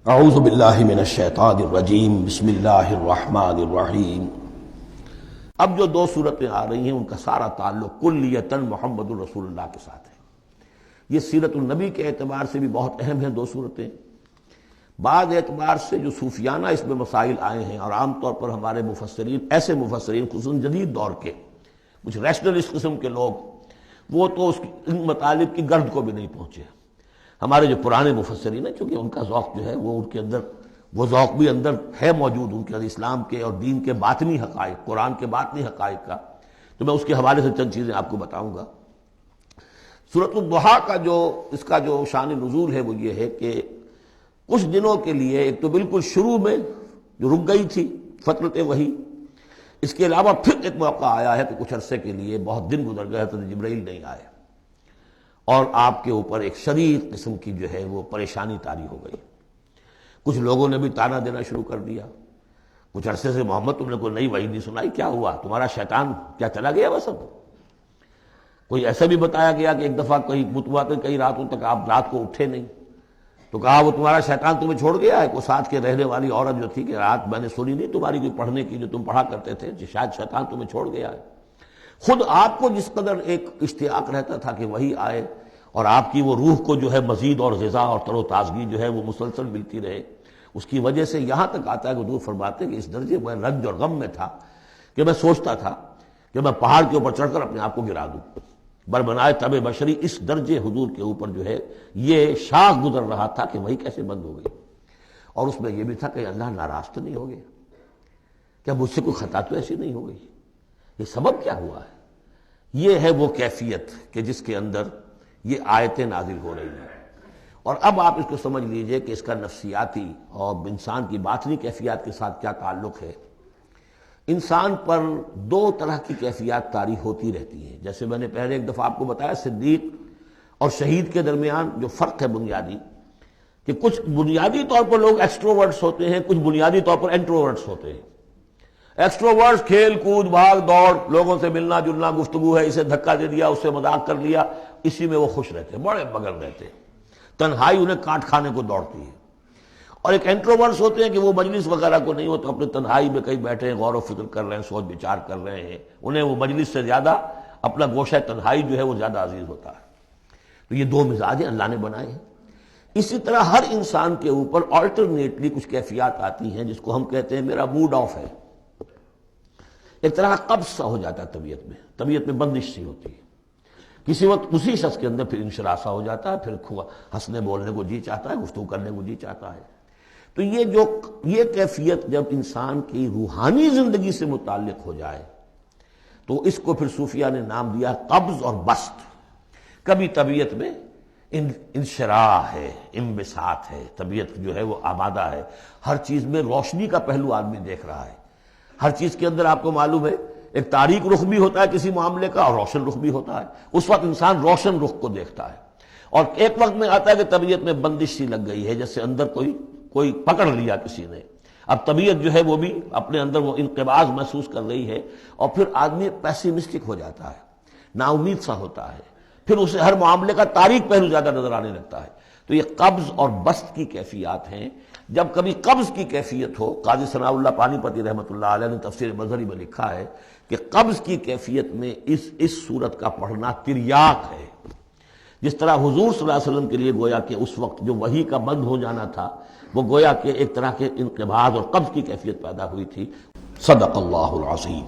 اعوذ باللہ من الشیطان الرجیم بسم اللہ الرحمن الرحیم۔ اب جو دو صورتیں آ رہی ہیں ان کا سارا تعلق کلیتاً محمد الرسول اللہ کے ساتھ ہے۔ یہ سیرت النبی کے اعتبار سے بھی بہت اہم ہیں دو صورتیں۔ بعض اعتبار سے جو صوفیانہ اس میں مسائل آئے ہیں، اور عام طور پر ہمارے مفسرین، ایسے مفسرین خصوصاً جدید دور کے کچھ ریشنلسٹ قسم کے لوگ، وہ تو ان مطالب کی گرد کو بھی نہیں پہنچے۔ ہمارے جو پرانے مفسرین ہیں، چونکہ ان کا ذوق جو ہے وہ ان کے اندر، وہ ذوق بھی اندر ہے موجود ان کے اندر، اسلام کے اور دین کے باطنی حقائق، قرآن کے باطنی حقائق کا، تو میں اس کے حوالے سے چند چیزیں آپ کو بتاؤں گا۔ سورۃ الضحیٰ کا اس کا جو شان نزول ہے وہ یہ ہے کہ کچھ دنوں کے لیے، ایک تو بالکل شروع میں جو رک گئی تھی فترت وحی، اس کے علاوہ پھر ایک موقع آیا ہے کہ کچھ عرصے کے لیے، بہت دن گزر گئے تو جبرائیل نہیں آئے، اور آپ کے اوپر ایک شدید قسم کی جو ہے وہ پریشانی طاری ہو گئی۔ کچھ لوگوں نے بھی طعنہ دینا شروع کر دیا، کچھ عرصے سے محمد تم نے کوئی نئی وحی نہیں سنائی، کیا ہوا تمہارا شیطان کیا چلا گیا بس اب؟ کوئی ایسا بھی بتایا گیا کہ ایک دفعہ کہیں متواتر کئی راتوں تک آپ رات کو اٹھے نہیں، تو کہا وہ تمہارا شیطان تمہیں چھوڑ گیا ہے۔ کوئی ساتھ کے رہنے والی عورت جو تھی کہ رات میں نے سنی نہیں تمہاری کوئی پڑھنے کی جو تم پڑھا کرتے تھے، شاید شیطان تمہیں چھوڑ گیا ہے۔ خود آپ کو جس قدر ایک اشتیاق رہتا تھا کہ وہی آئے اور آپ کی وہ روح کو جو ہے مزید اور غذا اور تر و تازگی جو ہے وہ مسلسل ملتی رہے، اس کی وجہ سے یہاں تک آتا ہے کہ حضور فرماتے ہیں کہ اس درجے میں رنج اور غم میں تھا کہ میں سوچتا تھا کہ میں پہاڑ کے اوپر چڑھ کر اپنے آپ کو گرا دوں۔ بربنائے طب بشری، اس درجے حضور کے اوپر جو ہے یہ شاخ گزر رہا تھا کہ وہی کیسے بند ہو گئی۔ اور اس میں یہ بھی تھا کہ اللہ ناراض تو نہیں ہو گیا، کیا مجھ سے کوئی خطا تو ایسی نہیں ہو گئی، یہ سبب کیا ہوا ہے؟ یہ ہے وہ کیفیت کہ جس کے اندر یہ آیتیں نازل ہو رہی ہیں۔ اور اب آپ اس کو سمجھ لیجئے کہ اس کا نفسیاتی اور انسان کی باطنی کیفیات کے ساتھ کیا تعلق ہے۔ انسان پر دو طرح کی کیفیات طاری ہوتی رہتی ہیں، جیسے میں نے پہلے ایک دفعہ آپ کو بتایا صدیق اور شہید کے درمیان جو فرق ہے بنیادی، کہ کچھ بنیادی طور پر لوگ ایکسٹروورٹس ہوتے ہیں، کچھ بنیادی طور پر انٹروورٹس ہوتے ہیں۔ ایکسٹروورٹس کھیل کود بھاگ دوڑ، لوگوں سے ملنا جلنا، گفتگو ہے، اسے دھکا دے دیا، اس سے مذاق کر لیا، اسی میں وہ خوش رہتے، بڑے مگن رہتے، تنہائی انہیں کاٹ کھانے کو دوڑتی ہے۔ اور ایک انٹروورٹس ہوتے ہیں کہ وہ مجلس وغیرہ کو نہیں ہوتا، اپنے تنہائی میں کہیں بیٹھے ہیں، غور و فکر کر رہے ہیں، سوچ بچار کر رہے ہیں، انہیں وہ مجلس سے زیادہ اپنا گوشہ تنہائی جو ہے وہ زیادہ عزیز ہوتا ہے۔ تو یہ دو مزاج اللہ نے بنائے ہیں۔ اسی طرح ہر انسان کے اوپر آلٹرنیٹلی کچھ کیفیات آتی ہیں جس کو ہم کہتے ہیں میرا موڈ آف ہے۔ ایک طرح قبض سا ہو جاتا ہے طبیعت میں بندش سی ہوتی ہے، کسی وقت اسی شخص کے اندر پھر انشراح سا ہو جاتا ہے، پھر ہنسنے بولنے کو جی چاہتا ہے، گفتگو کرنے کو جی چاہتا ہے۔ تو یہ کیفیت جب انسان کی روحانی زندگی سے متعلق ہو جائے تو اس کو پھر صوفیہ نے نام دیا قبض اور بسط۔ کبھی طبیعت میں انشراح ہے، انبساط ہے، طبیعت جو ہے وہ آمادہ ہے، ہر چیز میں روشنی کا پہلو آدمی دیکھ رہا ہے، ہر چیز کے اندر آپ کو معلوم ہے ایک تاریک رخ بھی ہوتا ہے کسی معاملے کا اور روشن رخ بھی ہوتا ہے، اس وقت انسان روشن رخ کو دیکھتا ہے۔ اور ایک وقت میں آتا ہے کہ طبیعت میں بندش سی لگ گئی ہے، جیسے اندر کوئی پکڑ لیا کسی نے، اب طبیعت جو ہے وہ بھی اپنے اندر وہ انقباض محسوس کر رہی ہے، اور پھر آدمی پیسیمسٹک ہو جاتا ہے، نا امید سا ہوتا ہے، پھر اسے ہر معاملے کا تاریک پہلو زیادہ نظر آنے لگتا ہے۔ تو یہ قبض اور بسط کی کیفیات ہیں۔ جب کبھی قبض کی کیفیت ہو، قاضی ثناء اللہ پانی پتی رحمۃ اللہ علیہ نے تفسیر مظہری میں لکھا ہے کہ قبض کی کیفیت میں اس صورت کا پڑھنا تریاق ہے، جس طرح حضور صلی اللہ علیہ وسلم کے لیے گویا کہ اس وقت جو وحی کا بند ہو جانا تھا وہ گویا کہ ایک طرح کے انقباض اور قبض کی کیفیت پیدا ہوئی تھی۔ صدق اللہ العظیم۔